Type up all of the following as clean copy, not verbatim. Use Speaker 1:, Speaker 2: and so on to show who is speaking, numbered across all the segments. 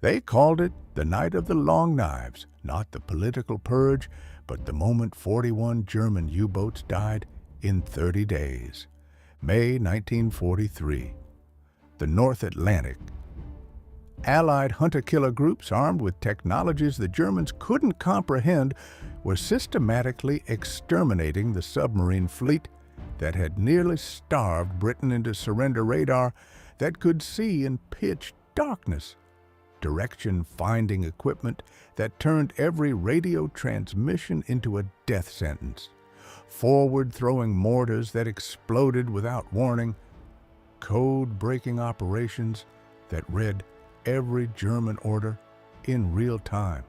Speaker 1: They called it the Night of the Long Knives, not the political purge, but the moment 41 German U-boats died in 30 days. May 1943. The North Atlantic. Allied hunter-killer groups armed with technologies the Germans couldn't comprehend were systematically exterminating the submarine fleet that had nearly starved Britain into surrender radar that could see in pitch darkness, direction-finding equipment that turned every radio transmission into a death sentence, forward-throwing mortars that exploded without warning, code-breaking operations that read every German order in real time.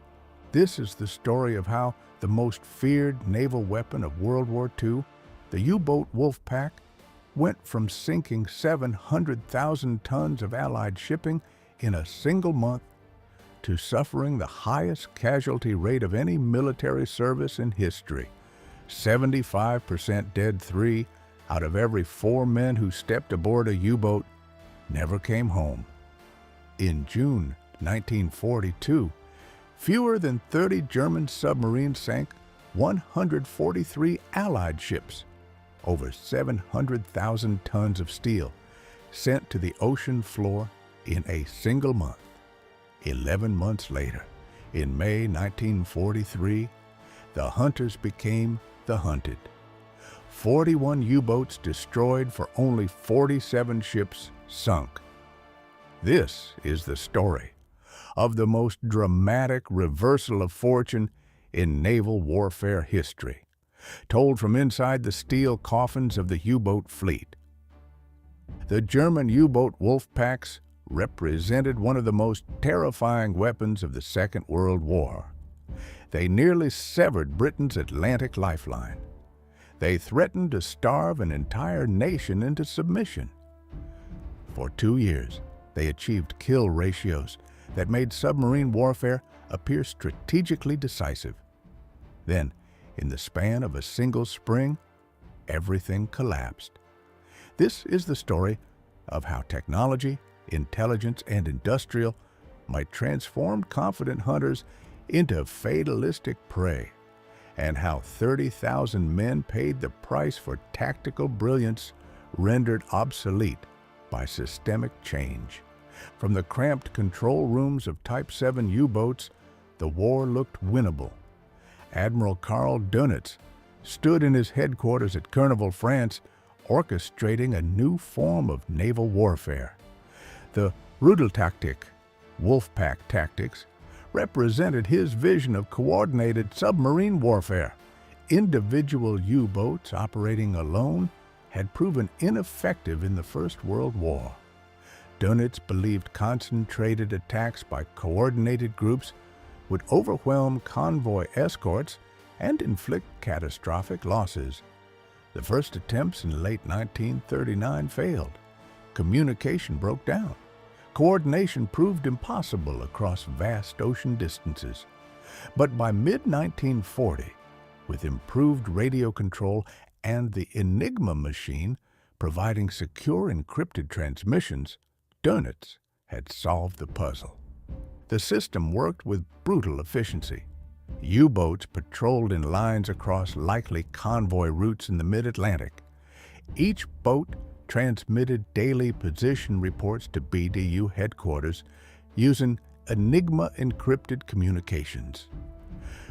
Speaker 1: This is the story of how the most feared naval weapon of World War II, the U-boat wolf pack, went from sinking 700,000 tons of Allied shipping in a single month to suffering the highest casualty rate of any military service in history. 75% dead. 3 out of every 4 men who stepped aboard a U-boat never came home. In June 1942, fewer than 30 German submarines sank 143 Allied ships, over 700,000 tons of steel sent to the ocean floor in a single month. 11 months later, in May 1943, the hunters became the hunted. 41 U-boats destroyed for only 47 ships sunk. This is the story of the most dramatic reversal of fortune in naval warfare history, told from inside the steel coffins of the U-boat fleet. The German U-boat wolf packs represented one of the most terrifying weapons of the Second World War. They nearly severed Britain's Atlantic lifeline. They threatened to starve an entire nation into submission. For 2 years, they achieved kill ratios that made submarine warfare appear strategically decisive. Then, in the span of a single spring, everything collapsed. This is the story of how technology, intelligence, and industrial might transform confident hunters into fatalistic prey, and how 30,000 men paid the price for tactical brilliance rendered obsolete by systemic change. From the cramped control rooms of Type 7 U-boats, the war looked winnable. Admiral Karl Dönitz stood in his headquarters at Carnival, France, orchestrating a new form of naval warfare. The Rudeltaktik, Wolfpack tactics, represented his vision of coordinated submarine warfare. Individual U-boats operating alone had proven ineffective in the First World War. Dönitz believed concentrated attacks by coordinated groups would overwhelm convoy escorts and inflict catastrophic losses. The first attempts in late 1939 failed. Communication broke down. Coordination proved impossible across vast ocean distances. But by mid-1940, with improved radio control and the Enigma machine providing secure encrypted transmissions, Dönitz had solved the puzzle. The system worked with brutal efficiency. U-boats patrolled in lines across likely convoy routes in the mid-Atlantic. Each boat transmitted daily position reports to BDU headquarters using Enigma encrypted communications.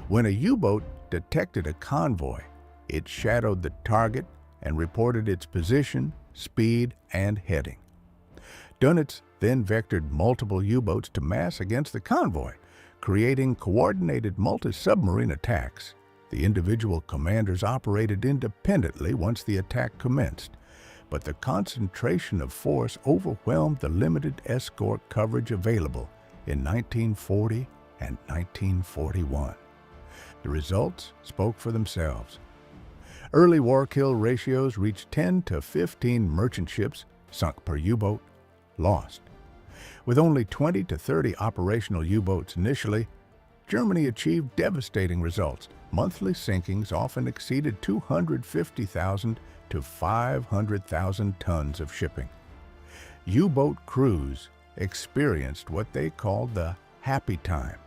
Speaker 1: When a U-boat detected a convoy, it shadowed the target and reported its position, speed, and heading. Dönitz then vectored multiple U-boats to mass against the convoy, creating coordinated multi-submarine attacks. The individual commanders operated independently once the attack commenced, but the concentration of force overwhelmed the limited escort coverage available in 1940 and 1941. The results spoke for themselves. Early war kill ratios reached 10 to 15 merchant ships sunk per U-boat, lost. With only 20 to 30 operational U-boats initially, Germany achieved devastating results. Monthly sinkings often exceeded 250,000 to 500,000 tons of shipping. U-boat crews experienced what they called the happy time,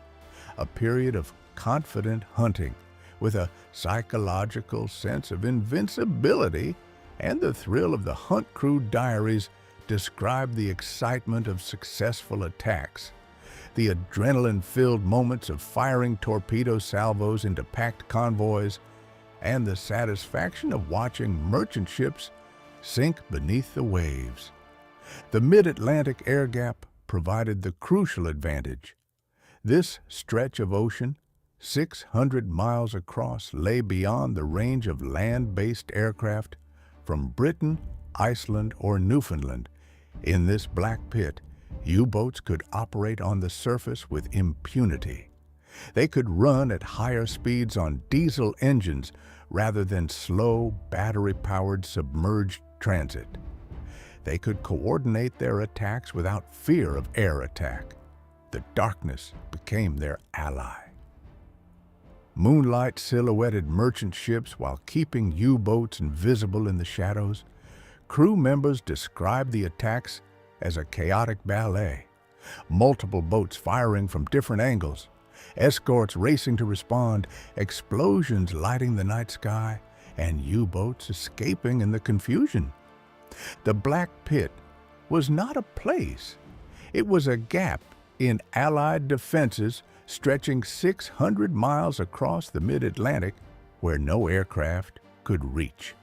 Speaker 1: a period of confident hunting with a psychological sense of invincibility, and the thrill of the hunt crew diaries describe the excitement of successful attacks, the adrenaline-filled moments of firing torpedo salvos into packed convoys, and the satisfaction of watching merchant ships sink beneath the waves. The mid-Atlantic air gap provided the crucial advantage. This stretch of ocean, 600 miles across, lay beyond the range of land-based aircraft from Britain, Iceland, or Newfoundland. In this black pit, U-boats could operate on the surface with impunity. They could run at higher speeds on diesel engines rather than slow, battery-powered submerged transit. They could coordinate their attacks without fear of air attack. The darkness became their ally. Moonlight silhouetted merchant ships while keeping U-boats invisible in the shadows. Crew members described the attacks as a chaotic ballet. Multiple boats firing from different angles, escorts racing to respond, explosions lighting the night sky, and U-boats escaping in the confusion. The Black Pit was not a place. It was a gap in Allied defenses stretching 600 miles across the mid-Atlantic where no aircraft could reach.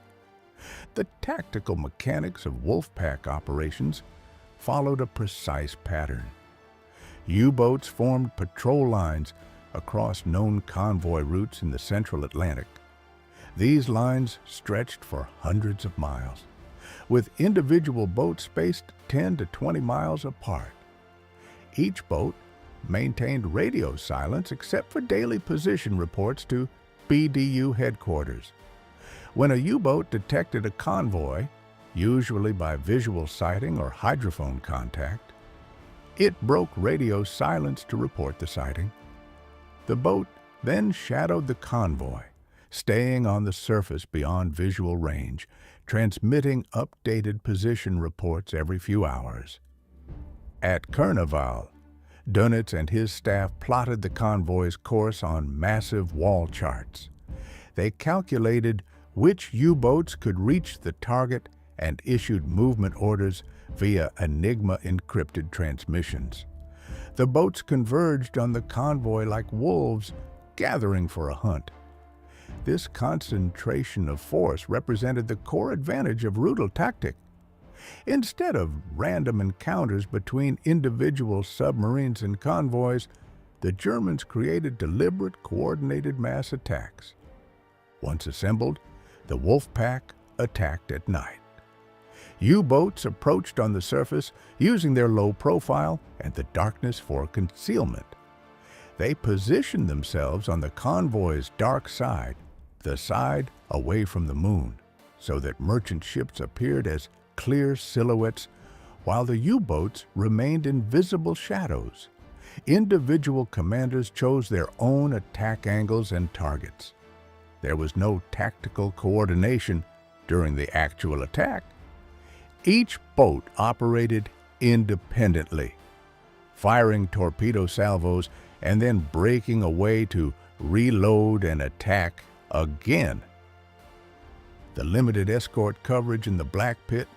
Speaker 1: The tactical mechanics of Wolfpack operations followed a precise pattern. U-boats formed patrol lines across known convoy routes in the central Atlantic. These lines stretched for hundreds of miles, with individual boats spaced 10 to 20 miles apart. Each boat maintained radio silence except for daily position reports to BDU headquarters. When a U-boat detected a convoy, usually by visual sighting or hydrophone contact, it broke radio silence to report the sighting. The boat then shadowed the convoy, staying on the surface beyond visual range, transmitting updated position reports every few hours. At Carnival, Dönitz and his staff plotted the convoy's course on massive wall charts. They calculated which U-boats could reach the target and issued movement orders via Enigma encrypted transmissions. The boats converged on the convoy like wolves gathering for a hunt. This concentration of force represented the core advantage of Rudel tactic. Instead of random encounters between individual submarines and convoys, the Germans created deliberate, coordinated mass attacks. Once assembled, the Wolfpack attacked at night. U-boats approached on the surface using their low profile and the darkness for concealment. They positioned themselves on the convoy's dark side, the side away from the moon, so that merchant ships appeared as clear silhouettes while the U-boats remained invisible shadows. Individual commanders chose their own attack angles and targets. There was no tactical coordination during the actual attack. Each boat operated independently, firing torpedo salvos and then breaking away to reload and attack again. The limited escort coverage in the Black Pit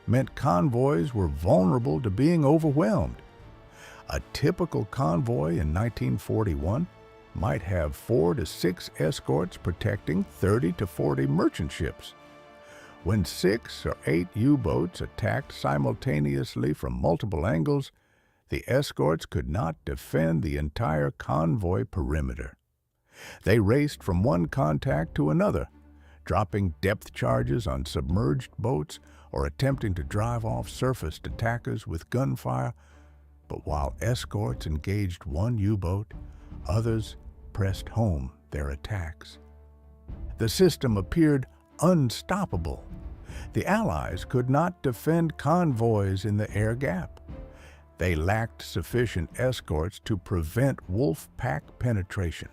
Speaker 1: meant convoys were vulnerable to being overwhelmed. A typical convoy in 1941 might have 4 to 6 escorts protecting 30 to 40 merchant ships. When 6 or 8 U-boats attacked simultaneously from multiple angles, the escorts could not defend the entire convoy perimeter. They raced from one contact to another, dropping depth charges on submerged boats or attempting to drive off surfaced attackers with gunfire. But while escorts engaged one U-boat, others pressed home their attacks. The system appeared unstoppable. The Allies could not defend convoys in the air gap. They lacked sufficient escorts to prevent Wolfpack penetration.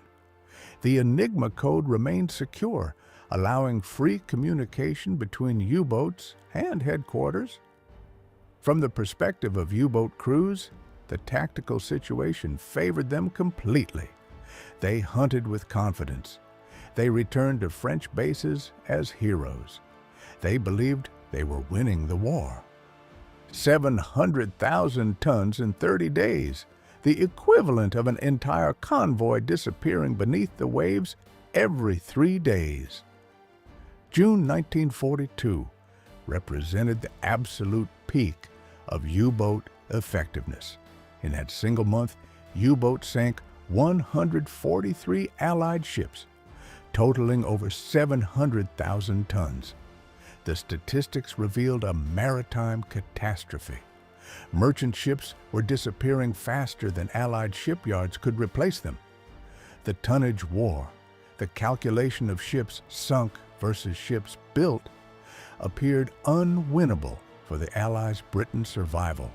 Speaker 1: The Enigma code remained secure, allowing free communication between U-boats and headquarters. From the perspective of U-boat crews, the tactical situation favored them completely. They hunted with confidence. They returned to French bases as heroes. They believed they were winning the war. 700,000 tons in 30 days, the equivalent of an entire convoy disappearing beneath the waves every 3 days. June 1942 represented the absolute peak of U-boat effectiveness. In that single month, U-boats sank 143 Allied ships, totaling over 700,000 tons. The statistics revealed a maritime catastrophe. Merchant ships were disappearing faster than Allied shipyards could replace them. The tonnage war, the calculation of ships sunk versus ships built, appeared unwinnable for the Allies' Britain's survival,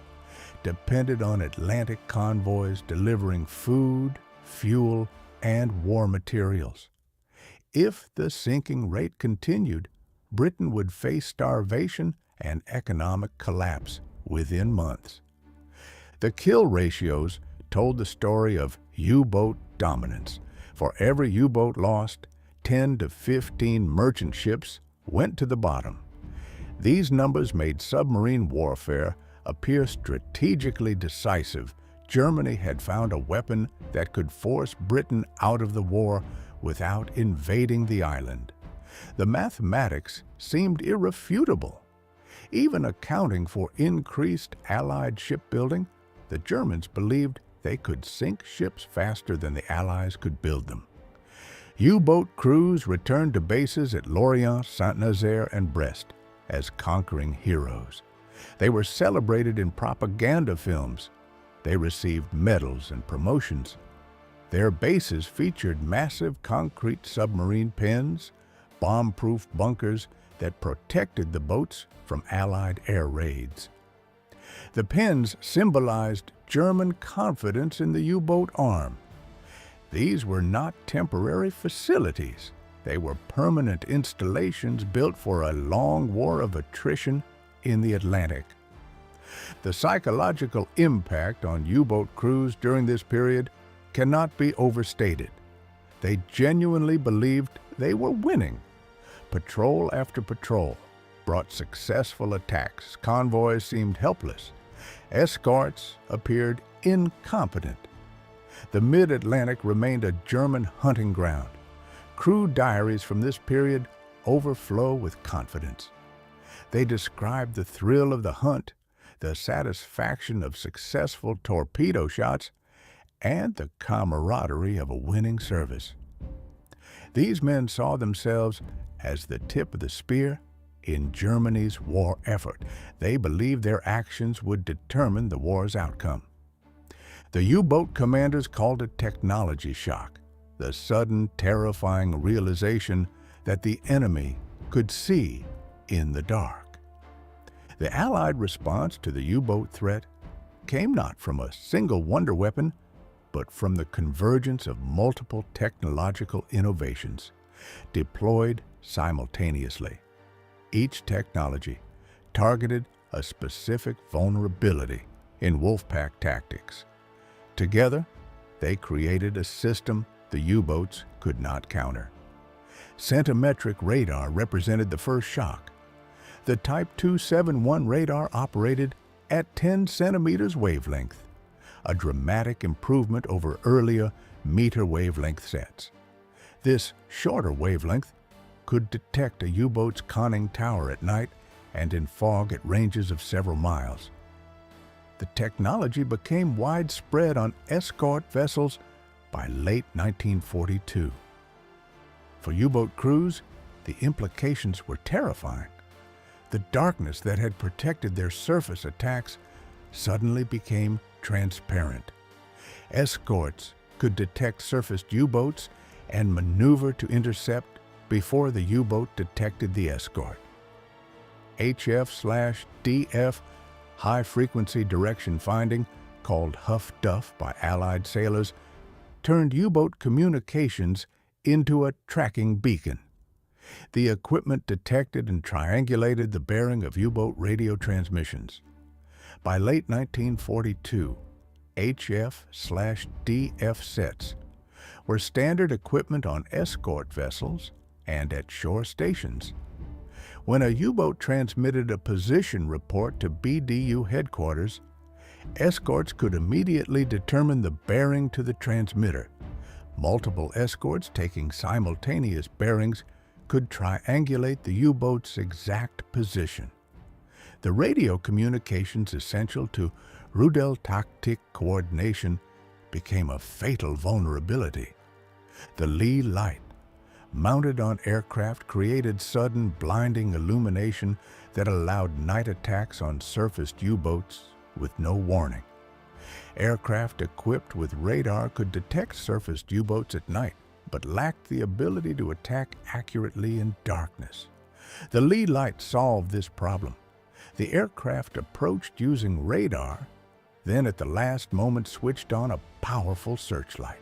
Speaker 1: depended on Atlantic convoys delivering food, fuel, and war materials. If the sinking rate continued, Britain would face starvation and economic collapse within months. The kill ratios told the story of U-boat dominance. For every U-boat lost, 10 to 15 merchant ships went to the bottom. These numbers made submarine warfare appear strategically decisive. Germany had found a weapon that could force Britain out of the war without invading the island. The mathematics seemed irrefutable. Even accounting for increased Allied shipbuilding, the Germans believed they could sink ships faster than the Allies could build them. U-boat crews returned to bases at Lorient, Saint-Nazaire, and Brest as conquering heroes. They were celebrated in propaganda films. They received medals and promotions. Their bases featured massive concrete submarine pens, bomb-proof bunkers that protected the boats from Allied air raids. The pens symbolized German confidence in the U-boat arm. These were not temporary facilities. They were permanent installations built for a long war of attrition in the Atlantic. The psychological impact on U-boat crews during this period cannot be overstated. They genuinely believed they were winning. Patrol after patrol brought successful attacks. Convoys seemed helpless. Escorts appeared incompetent. The mid-Atlantic remained a German hunting ground. Crew diaries from this period overflow with confidence. They describe the thrill of the hunt, the satisfaction of successful torpedo shots, and the camaraderie of a winning service. These men saw themselves as the tip of the spear in Germany's war effort. They believed their actions would determine the war's outcome. The U-boat commanders called it technology shock, the sudden, terrifying realization that the enemy could see in the dark. The Allied response to the U-boat threat came not from a single wonder weapon, but from the convergence of multiple technological innovations deployed simultaneously. Each technology targeted a specific vulnerability in wolfpack tactics. Together, they created a system the U-boats could not counter. Centimetric radar represented the first shock. The Type 271 radar operated at 10 centimeters wavelength, a dramatic improvement over earlier meter wavelength sets. This shorter wavelength could detect a U-boat's conning tower at night and in fog at ranges of several miles. The technology became widespread on escort vessels by late 1942. For U-boat crews, the implications were terrifying. The darkness that had protected their surface attacks suddenly became transparent. Escorts could detect surfaced U-boats and maneuver to intercept before the U-boat detected the escort. HF/DF, high-frequency direction finding, called Huff Duff by Allied sailors, turned U-boat communications into a tracking beacon. The equipment detected and triangulated the bearing of U-boat radio transmissions. By late 1942, HF/DF sets were standard equipment on escort vessels and at shore stations. When a U-boat transmitted a position report to BDU headquarters, escorts could immediately determine the bearing to the transmitter. Multiple escorts taking simultaneous bearings could triangulate the U-boat's exact position. The radio communications essential to Rudeltaktik coordination became a fatal vulnerability. The lee light, mounted on aircraft, created sudden blinding illumination that allowed night attacks on surfaced U-boats with no warning. Aircraft equipped with radar could detect surfaced U-boats at night, but lacked the ability to attack accurately in darkness. The lee light solved this problem. The aircraft approached using radar, then at the last moment switched on a powerful searchlight.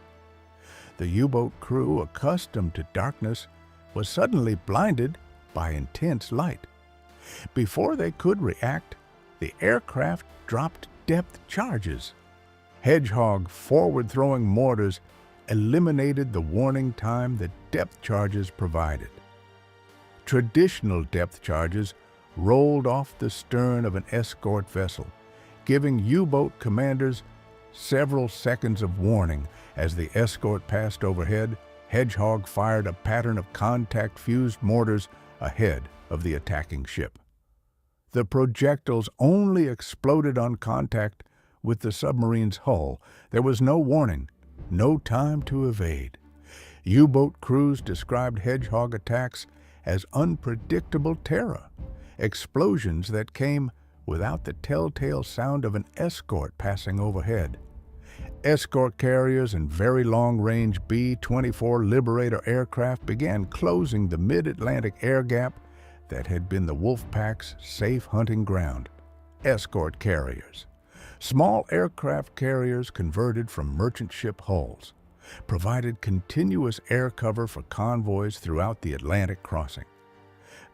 Speaker 1: The U-boat crew, accustomed to darkness, was suddenly blinded by intense light. Before they could react, the aircraft dropped depth charges. Hedgehog forward-throwing mortars eliminated the warning time that depth charges provided. Traditional depth charges rolled off the stern of an escort vessel, giving U-boat commanders several seconds of warning. As the escort passed overhead, Hedgehog fired a pattern of contact-fused mortars ahead of the attacking ship. The projectiles only exploded on contact with the submarine's hull. There was no warning, no time to evade. U-boat crews described Hedgehog attacks as unpredictable terror, explosions that came without the telltale sound of an escort passing overhead. Escort carriers and very long-range B-24 Liberator aircraft began closing the mid-Atlantic air gap that had been the Wolfpack's safe hunting ground. Escort carriers, small aircraft carriers converted from merchant ship hulls, provided continuous air cover for convoys throughout the Atlantic crossing.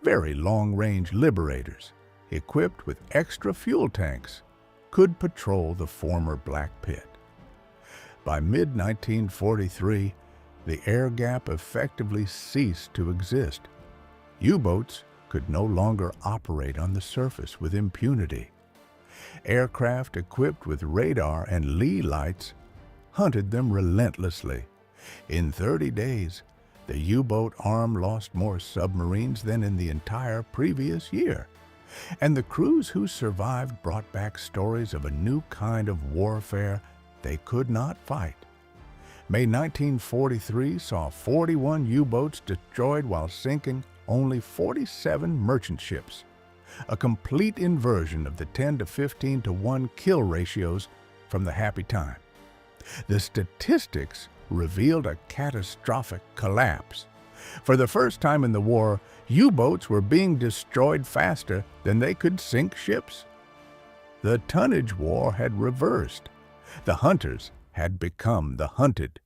Speaker 1: Very long-range Liberators, equipped with extra fuel tanks, could patrol the former Black Pit. By mid-1943, the air gap effectively ceased to exist. U-boats could no longer operate on the surface with impunity. Aircraft equipped with radar and lee lights hunted them relentlessly. In 30 days, the U-boat arm lost more submarines than in the entire previous year. And the crews who survived brought back stories of a new kind of warfare they could not fight. May 1943 saw 41 U-boats destroyed while sinking only 47 merchant ships, a complete inversion of the 10 to 15 to 1 kill ratios from the Happy Time. The statistics revealed a catastrophic collapse. For the first time in the war, U-boats were being destroyed faster than they could sink ships. The tonnage war had reversed. The hunters had become the hunted.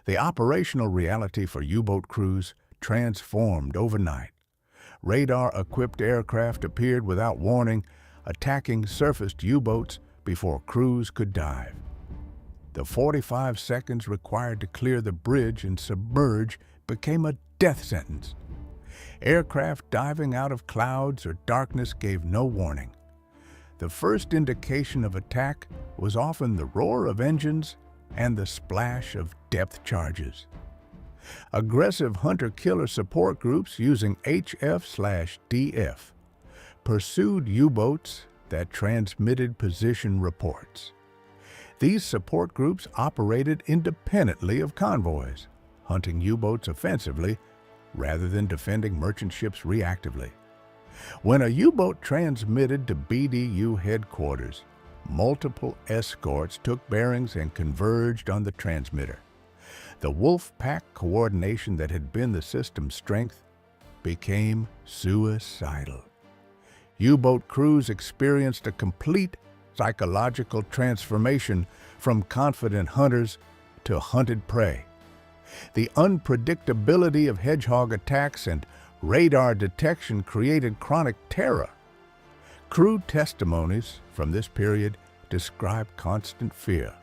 Speaker 1: The operational reality for U-boat crews transformed overnight. Radar-equipped aircraft appeared without warning, attacking surfaced U-boats before crews could dive. The 45 seconds required to clear the bridge and submerge became a death sentence. Aircraft diving out of clouds or darkness gave no warning. The first indication of attack was often the roar of engines and the splash of depth charges. Aggressive hunter-killer support groups using HF/DF pursued U-boats that transmitted position reports. These support groups operated independently of convoys, hunting U-boats offensively rather than defending merchant ships reactively. When a U-boat transmitted to BDU headquarters, multiple escorts took bearings and converged on the transmitter. The Wolfpack coordination that had been the system's strength became suicidal. U-boat crews experienced a complete psychological transformation from confident hunters to hunted prey. The unpredictability of Hedgehog attacks and radar detection created chronic terror. Crew testimonies from this period describe constant fear,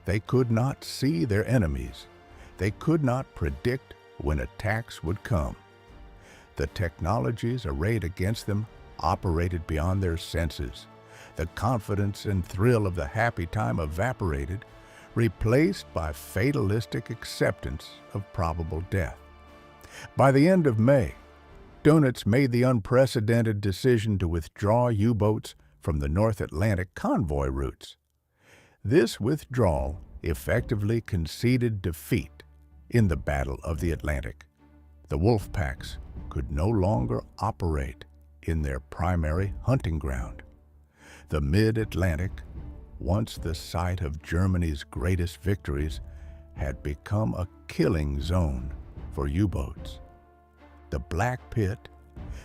Speaker 1: They could not see their enemies. They could not predict when attacks would come. The technologies arrayed against them operated beyond their senses. The confidence and thrill of the happy time evaporated, replaced by fatalistic acceptance of probable death. By the end of May, Dönitz made the unprecedented decision to withdraw U-boats from the North Atlantic convoy routes. This withdrawal effectively conceded defeat in the Battle of the Atlantic. The wolf packs could no longer operate in their primary hunting ground. The mid-Atlantic, once the site of Germany's greatest victories, had become a killing zone for U-boats. The Black Pit,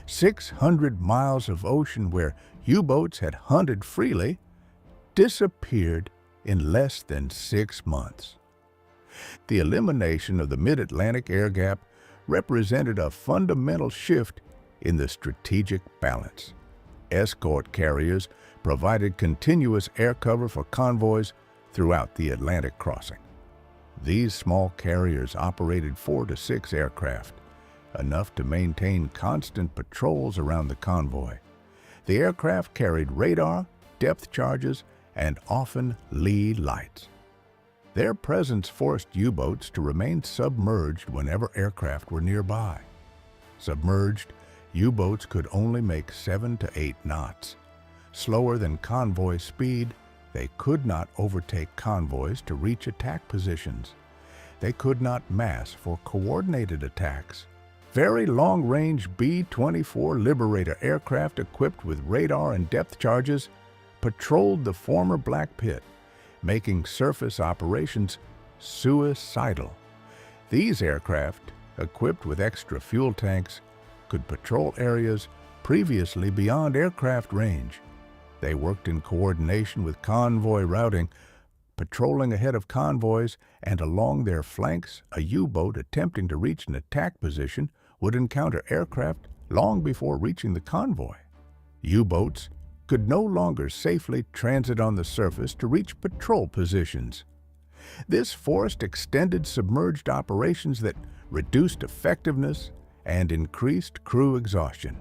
Speaker 1: 600 miles of ocean where U-boats had hunted freely, disappeared in less than 6 months. The elimination of the mid-Atlantic air gap represented a fundamental shift in the strategic balance. Escort carriers provided continuous air cover for convoys throughout the Atlantic crossing. These small carriers operated 4 to 6 aircraft, enough to maintain constant patrols around the convoy. The aircraft carried radar, depth charges, and often lee lights. Their presence forced U-boats to remain submerged whenever aircraft were nearby. Submerged, U-boats could only make 7 to 8 knots. Slower than convoy speed, they could not overtake convoys to reach attack positions. They could not mass for coordinated attacks. Very long-range B-24 Liberator aircraft equipped with radar and depth charges patrolled the former Black Pit, making surface operations suicidal. These aircraft, equipped with extra fuel tanks, could patrol areas previously beyond aircraft range. They worked in coordination with convoy routing, patrolling ahead of convoys, and along their flanks, a U-boat attempting to reach an attack position would encounter aircraft long before reaching the convoy. U-boats could no longer safely transit on the surface to reach patrol positions. This forced extended submerged operations that reduced effectiveness and increased crew exhaustion.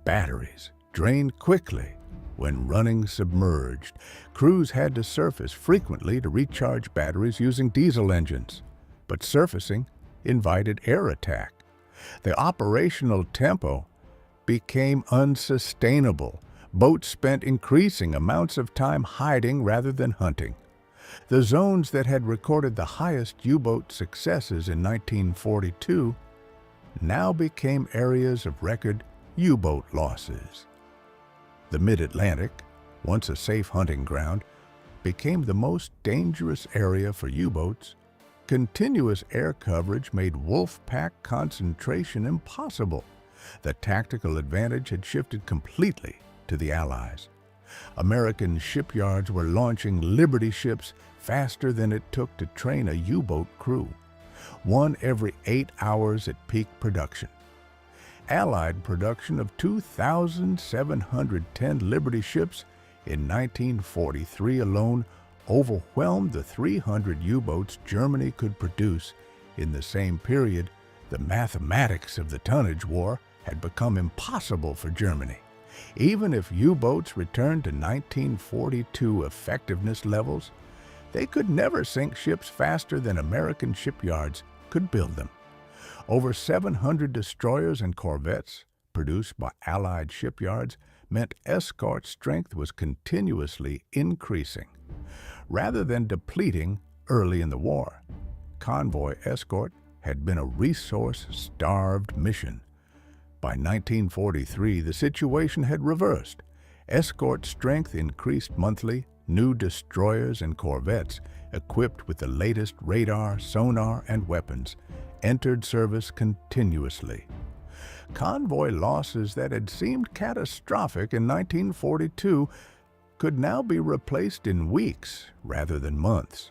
Speaker 1: Batteries drained quickly when running submerged. Crews had to surface frequently to recharge batteries using diesel engines, but surfacing invited air attack. The operational tempo became unsustainable. Boats spent increasing amounts of time hiding rather than hunting. The zones that had recorded the highest U-boat successes in 1942 now became areas of record U-boat losses. The mid-Atlantic, once a safe hunting ground, became the most dangerous area for U-boats. Continuous air coverage made wolf pack concentration impossible. The tactical advantage had shifted completely to the Allies. American shipyards were launching Liberty ships faster than it took to train a U-boat crew, one every 8 hours at peak production. Allied production of 2,710 Liberty ships in 1943 alone overwhelmed the 300 U-boats Germany could produce in the same period. The mathematics of the tonnage war had become impossible for Germany. Even if U-boats returned to 1942 effectiveness levels, they could never sink ships faster than American shipyards could build them. Over 700 destroyers and corvettes produced by Allied shipyards meant escort strength was continuously increasing. Rather than depleting early in the war, convoy escort had been a resource-starved mission. By 1943, the situation had reversed. Escort strength increased monthly. New destroyers and corvettes, equipped with the latest radar, sonar, and weapons, entered service continuously. Convoy losses that had seemed catastrophic in 1942 could now be replaced in weeks rather than months.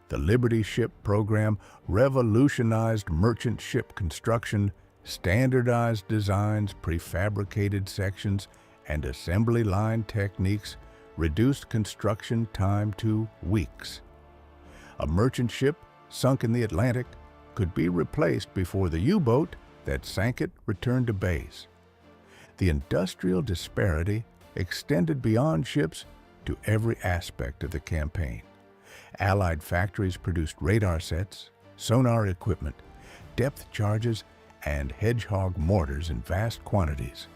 Speaker 1: The Liberty ship program revolutionized merchant ship construction, standardized designs, prefabricated sections, and assembly line techniques reduced construction time to weeks. A merchant ship sunk in the Atlantic could be replaced before the U-boat that sank it returned to base. The industrial disparity extended beyond ships to every aspect of the campaign. Allied factories produced radar sets, sonar equipment, depth charges, and Hedgehog mortars in vast quantities.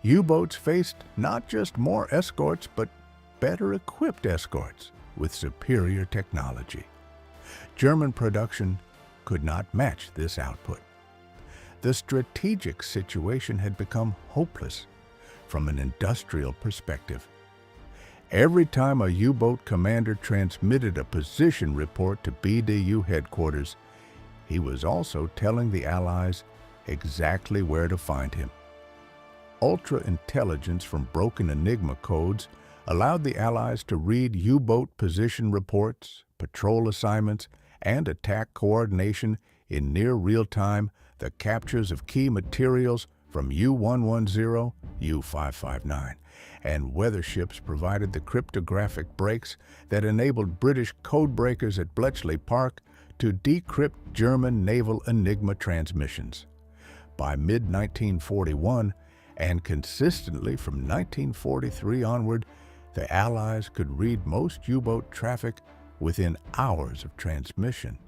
Speaker 1: U-boats faced not just more escorts, but better equipped escorts with superior technology. German production could not match this output. The strategic situation had become hopeless from an industrial perspective. Every time a U-boat commander transmitted a position report to BDU headquarters, he was also telling the Allies exactly where to find him. Ultra-intelligence from broken Enigma codes allowed the Allies to read U-boat position reports, patrol assignments, and attack coordination in near real-time, the captures of key materials from U-110, U-559, and weather ships provided the cryptographic breaks that enabled British codebreakers at Bletchley Park to decrypt German naval Enigma transmissions. By mid-1941, and consistently from 1943 onward, the Allies could read most U-boat traffic within hours of transmission.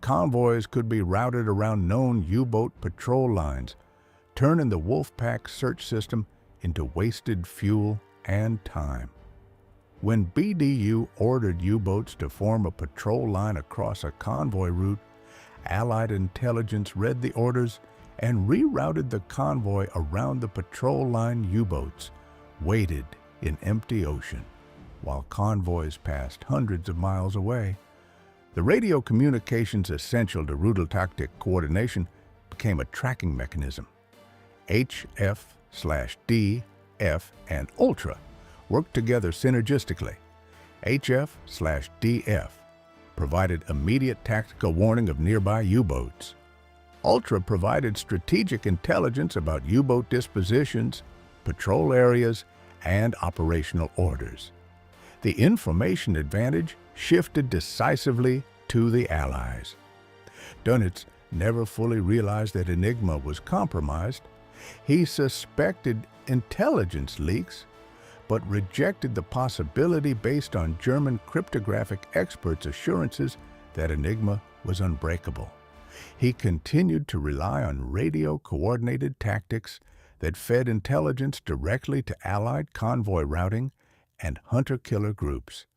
Speaker 1: Convoys could be routed around known U-boat patrol lines, turning the Wolfpack search system into wasted fuel and time. When BDU ordered U-boats to form a patrol line across a convoy route, Allied intelligence read the orders and rerouted the convoy around the patrol line. U-boats waited in empty ocean, while convoys passed hundreds of miles away. The radio communications essential to Rudeltaktik coordination became a tracking mechanism. HF/D, F, and Ultra worked together synergistically. HF/DF provided immediate tactical warning of nearby U-boats. Ultra provided strategic intelligence about U-boat dispositions, patrol areas, and operational orders. The information advantage shifted decisively to the Allies. Dönitz never fully realized that Enigma was compromised. He suspected intelligence leaks, but rejected the possibility based on German cryptographic experts' assurances that Enigma was unbreakable. He continued to rely on radio-coordinated tactics that fed intelligence directly to Allied convoy routing and hunter-killer groups.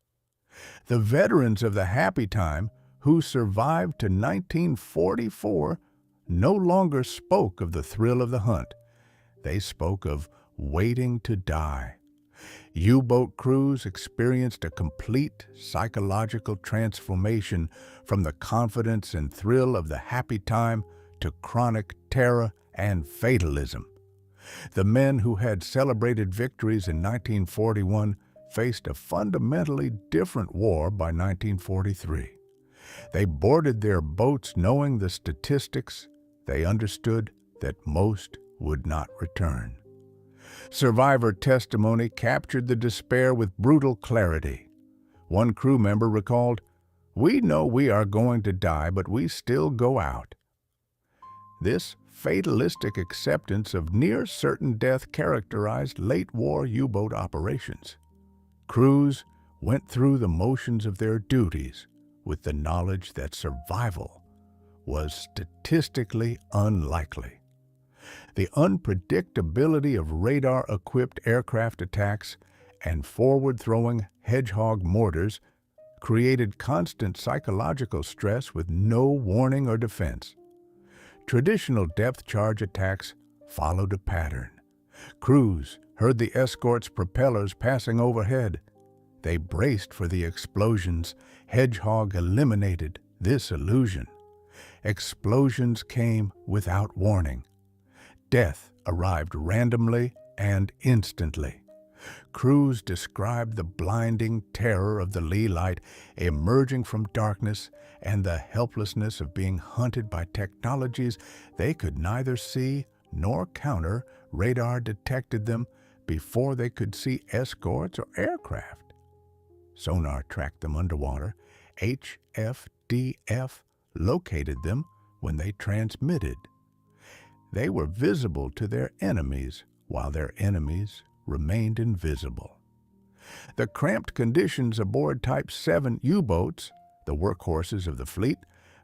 Speaker 1: The veterans of the happy time who survived to 1944 no longer spoke of the thrill of the hunt. They spoke of waiting to die. U-boat crews experienced a complete psychological transformation from the confidence and thrill of the happy time to chronic terror and fatalism. The men who had celebrated victories in 1941 faced a fundamentally different war by 1943. They boarded their boats knowing the statistics. They understood that most would not return. Survivor testimony captured the despair with brutal clarity. One crew member recalled, "We know we are going to die, but we still go out." This fatalistic acceptance of near-certain death characterized late-war U-boat operations. Crews went through the motions of their duties with the knowledge that survival was statistically unlikely. The unpredictability of radar-equipped aircraft attacks and forward-throwing Hedgehog mortars created constant psychological stress with no warning or defense. Traditional depth charge attacks followed a pattern. Crews heard the escort's propellers passing overhead. They braced for the explosions. Hedgehog eliminated this illusion. Explosions came without warning. Death arrived randomly and instantly. Crews described the blinding terror of the lee light emerging from darkness and the helplessness of being hunted by technologies they could neither see nor counter. Radar detected them before they could see escorts or aircraft. Sonar tracked them underwater. HFDF located them when they transmitted. They were visible to their enemies while their enemies remained invisible. The cramped conditions aboard Type 7 U-boats, the workhorses of the fleet,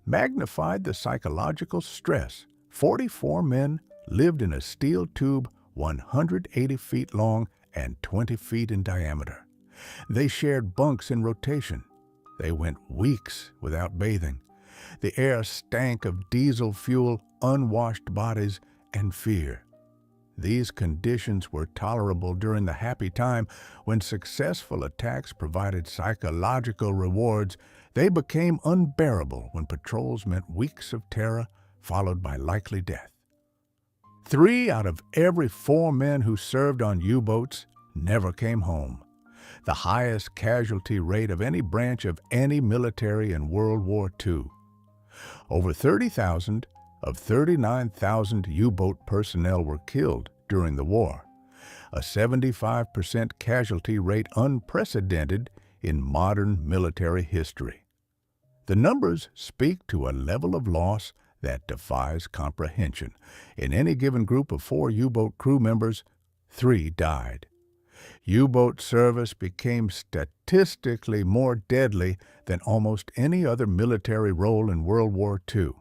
Speaker 1: magnified the psychological stress. 44 men lived in a steel tube 180 feet long and 20 feet in diameter. They shared bunks in rotation. They went weeks without bathing. The air stank of diesel fuel, unwashed bodies, and fear. These conditions were tolerable during the happy time when successful attacks provided psychological rewards. They became unbearable when patrols meant weeks of terror followed by likely death. 3 out of every 4 men who served on U-boats never came home, the highest casualty rate of any branch of any military in World War II. Over 30,000 of 39,000 U-boat personnel were killed during the war, a 75% casualty rate unprecedented in modern military history. The numbers speak to a level of loss that defies comprehension. In any given group of 4 U-boat crew members, 3 died. U-boat service became statistically more deadly than almost any other military role in World War II.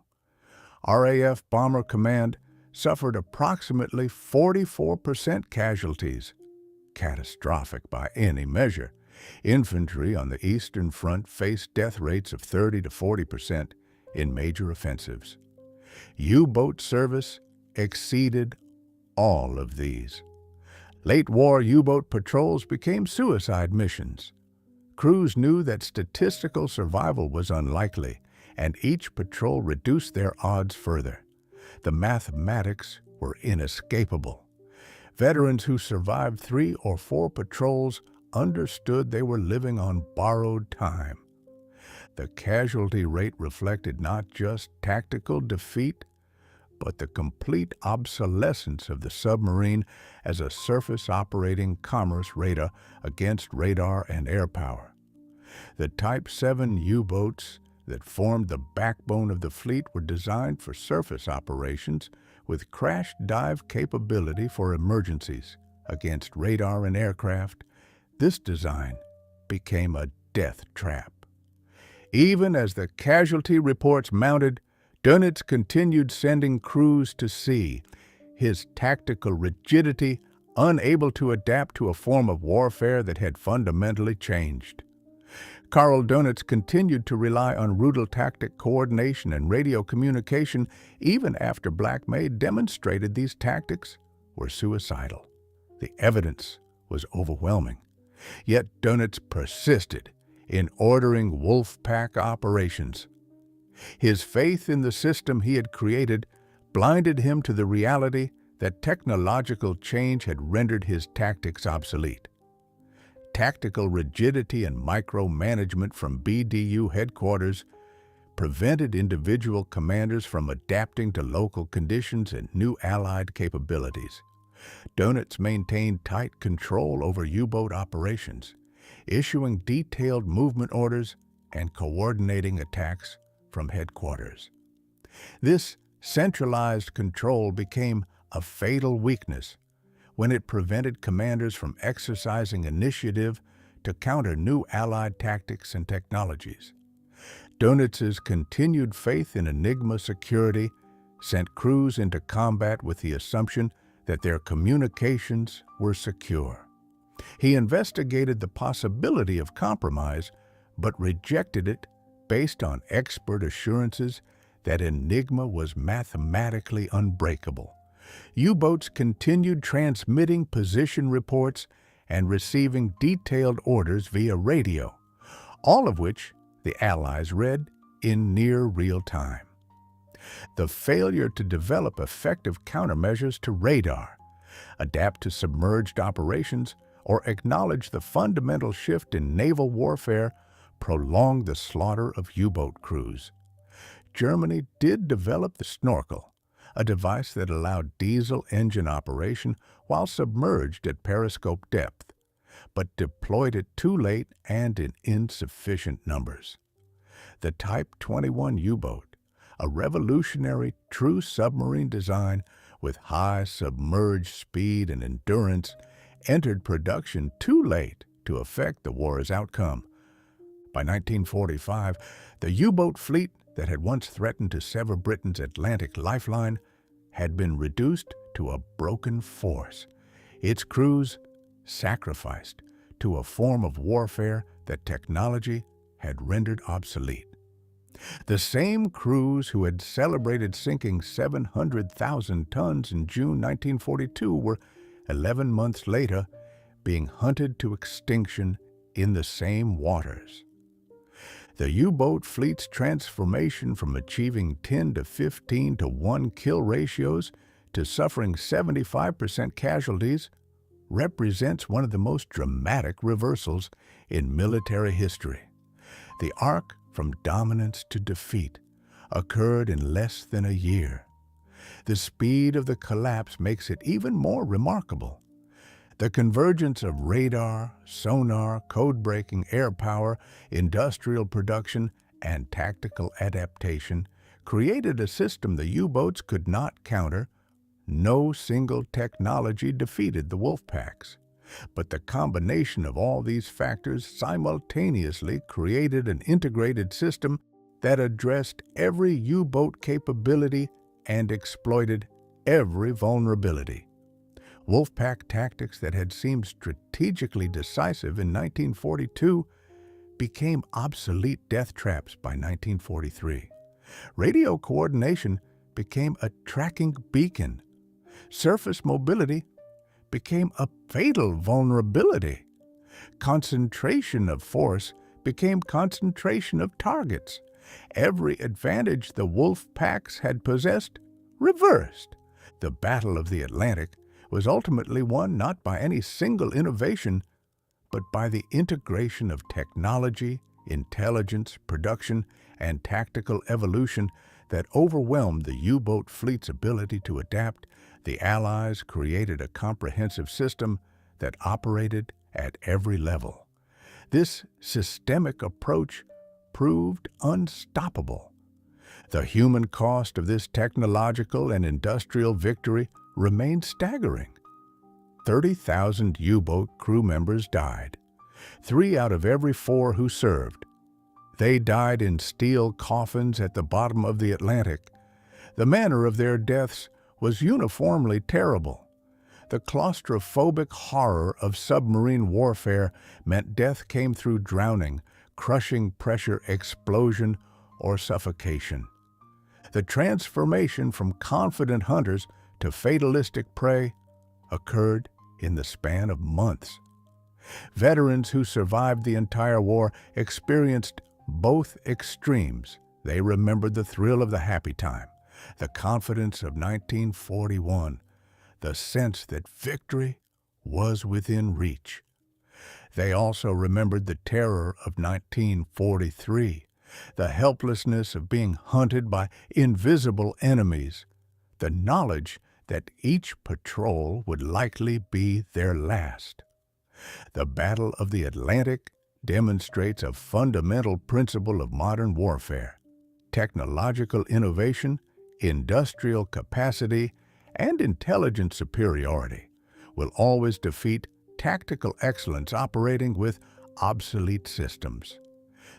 Speaker 1: RAF Bomber Command suffered approximately 44% casualties, catastrophic by any measure. Infantry on the Eastern Front faced death rates of 30 to 40% in major offensives. U-boat service exceeded all of these. Late-war U-boat patrols became suicide missions. Crews knew that statistical survival was unlikely, and each patrol reduced their odds further. The mathematics were inescapable. Veterans who survived 3 or 4 patrols understood they were living on borrowed time. The casualty rate reflected not just tactical defeat, but the complete obsolescence of the submarine as a surface-operating commerce radar against radar and air power. The Type 7 U-boats that formed the backbone of the fleet were designed for surface operations with crash dive capability for emergencies against radar and aircraft. This design became a death trap. Even as the casualty reports mounted, Dönitz continued sending crews to sea, his tactical rigidity unable to adapt to a form of warfare that had fundamentally changed. Karl Dönitz continued to rely on rudal tactic coordination and radio communication even after Black May demonstrated these tactics were suicidal. The evidence was overwhelming. Yet Dönitz persisted in ordering wolf pack operations. His faith in the system he had created blinded him to the reality that technological change had rendered his tactics obsolete. Tactical rigidity and micromanagement from BDU headquarters prevented individual commanders from adapting to local conditions and new Allied capabilities. Dönitz maintained tight control over U-boat operations, issuing detailed movement orders and coordinating attacks from headquarters. This centralized control became a fatal weakness when it prevented commanders from exercising initiative to counter new Allied tactics and technologies. Dönitz's continued faith in Enigma security sent crews into combat with the assumption that their communications were secure. He investigated the possibility of compromise, but rejected it based on expert assurances that Enigma was mathematically unbreakable. U-boats continued transmitting position reports and receiving detailed orders via radio, all of which the Allies read in near real time. The failure to develop effective countermeasures to radar, adapt to submerged operations, or acknowledge the fundamental shift in naval warfare prolonged the slaughter of U-boat crews. Germany did develop the snorkel, a device that allowed diesel engine operation while submerged at periscope depth, but deployed it too late and in insufficient numbers. the Type 21 U-boat, a revolutionary true submarine design with high submerged speed and endurance, entered production too late to affect the war's outcome. By 1945, the U-boat fleet that had once threatened to sever Britain's Atlantic lifeline had been reduced to a broken force, its crews sacrificed to a form of warfare that technology had rendered obsolete. The same crews who had celebrated sinking 700,000 tons in June 1942 were 11 months later being hunted to extinction in the same waters. The U-boat fleet's transformation from achieving 10 to 15 to 1 kill ratios to suffering 75% casualties represents one of the most dramatic reversals in military history. The arc from dominance to defeat occurred in less than a year. The speed of the collapse makes it even more remarkable. The convergence of radar, sonar, code-breaking air power, industrial production, and tactical adaptation created a system the U-boats could not counter. No single technology defeated the wolf packs, but the combination of all these factors simultaneously created an integrated system that addressed every U-boat capability and exploited every vulnerability. Wolfpack tactics that had seemed strategically decisive in 1942 became obsolete death traps by 1943. Radio coordination became a tracking beacon. Surface mobility became a fatal vulnerability. Concentration of force became concentration of targets. Every advantage the wolf packs had possessed reversed. The Battle of the Atlantic was ultimately won not by any single innovation, but by the integration of technology, intelligence, production, and tactical evolution that overwhelmed the U-boat fleet's ability to adapt. The Allies created a comprehensive system that operated at every level. This systemic approach proved unstoppable. The human cost of this technological and industrial victory remained staggering. 30,000 U-boat crew members died, 3 out of every 4 who served. They died in steel coffins at the bottom of the Atlantic. The manner of their deaths was uniformly terrible. The claustrophobic horror of submarine warfare meant death came through drowning, crushing pressure, explosion, or suffocation. The transformation from confident hunters to fatalistic prey occurred in the span of months. Veterans who survived the entire war experienced both extremes. They remembered the thrill of the happy time, the confidence of 1941, the sense that victory was within reach. They also remembered the terror of 1943, the helplessness of being hunted by invisible enemies, the knowledge that each patrol would likely be their last. The Battle of the Atlantic demonstrates a fundamental principle of modern warfare. Technological innovation, industrial capacity, and intelligence superiority will always defeat tactical excellence operating with obsolete systems.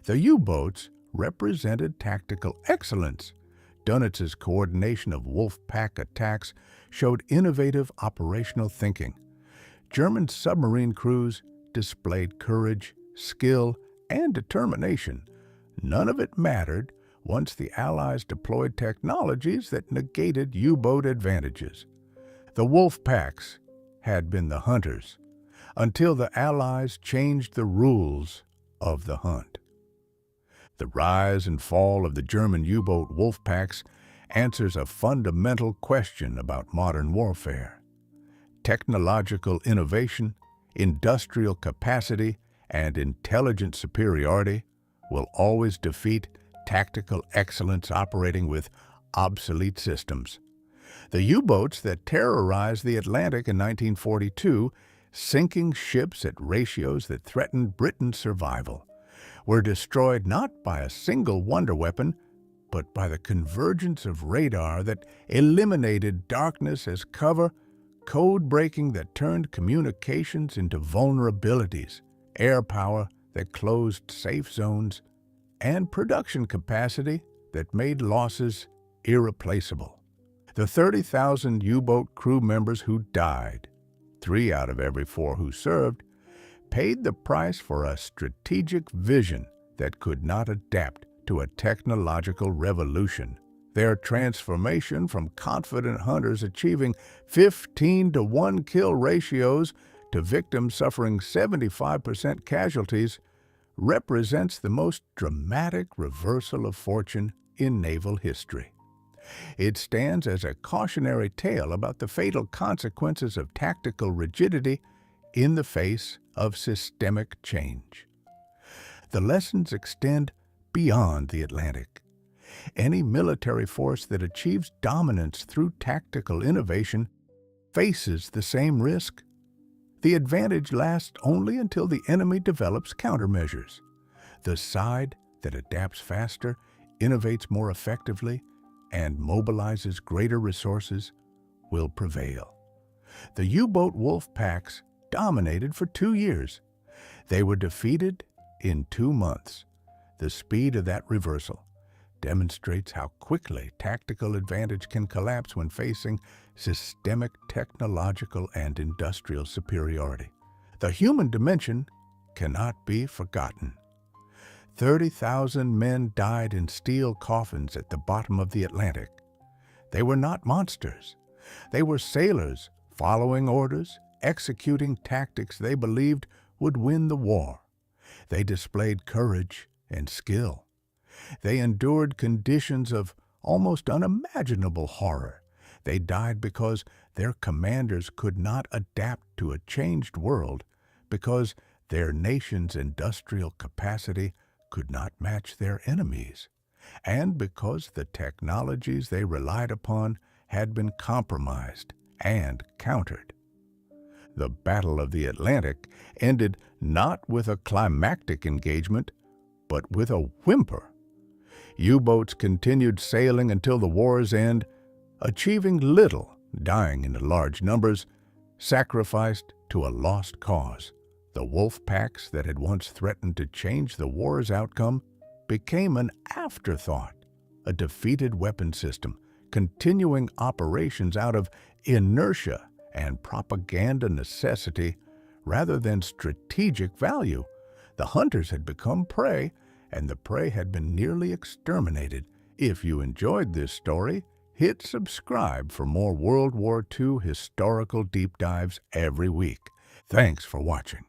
Speaker 1: The U-boats represented tactical excellence. Donitz's coordination of wolf pack attacks showed innovative operational thinking. German submarine crews displayed courage, skill, and determination. None of it mattered once the Allies deployed technologies that negated U-boat advantages. The wolf packs had been the hunters until the Allies changed the rules of the hunt. The rise and fall of the German U-boat wolf packs answers a fundamental question about modern warfare. Technological innovation, industrial capacity, and intelligent superiority will always defeat tactical excellence operating with obsolete systems. The U-boats that terrorized the Atlantic in 1942, sinking ships at ratios that threatened Britain's survival, were destroyed not by a single wonder weapon, but by the convergence of radar that eliminated darkness as cover, code breaking that turned communications into vulnerabilities, air power that closed safe zones, and production capacity that made losses irreplaceable. The 30,000 U-boat crew members who died, 3 out of every 4 who served, paid the price for a strategic vision that could not adapt to a technological revolution. Their transformation from confident hunters achieving 15-to-1 kill ratios to victims suffering 75% casualties represents the most dramatic reversal of fortune in naval history. It stands as a cautionary tale about the fatal consequences of tactical rigidity in the face of systemic change. The lessons extend beyond the Atlantic. Any military force that achieves dominance through tactical innovation faces the same risk. The advantage lasts only until the enemy develops countermeasures. The side that adapts faster, innovates more effectively, and mobilizes greater resources will prevail. The U-boat wolf packs dominated for 2 years. They were defeated in 2 months. The speed of that reversal demonstrates how quickly tactical advantage can collapse when facing systemic technological and industrial superiority. The human dimension cannot be forgotten. 30,000 men died in steel coffins at the bottom of the Atlantic. They were not monsters. They were sailors following orders, executing tactics they believed would win the war. They displayed courage and skill. They endured conditions of almost unimaginable horror. They died because their commanders could not adapt to a changed world, because their nation's industrial capacity could not match their enemies, and because the technologies they relied upon had been compromised and countered. The Battle of the Atlantic ended not with a climactic engagement, but with a whimper. U-boats continued sailing until the war's end, achieving little, dying in large numbers, sacrificed to a lost cause. The wolf packs that had once threatened to change the war's outcome became an afterthought, a defeated weapon system, continuing operations out of inertia and propaganda necessity rather than strategic value. The hunters had become prey, and the prey had been nearly exterminated. If you enjoyed this story, hit subscribe for more World War II historical deep dives every week. Thanks for watching.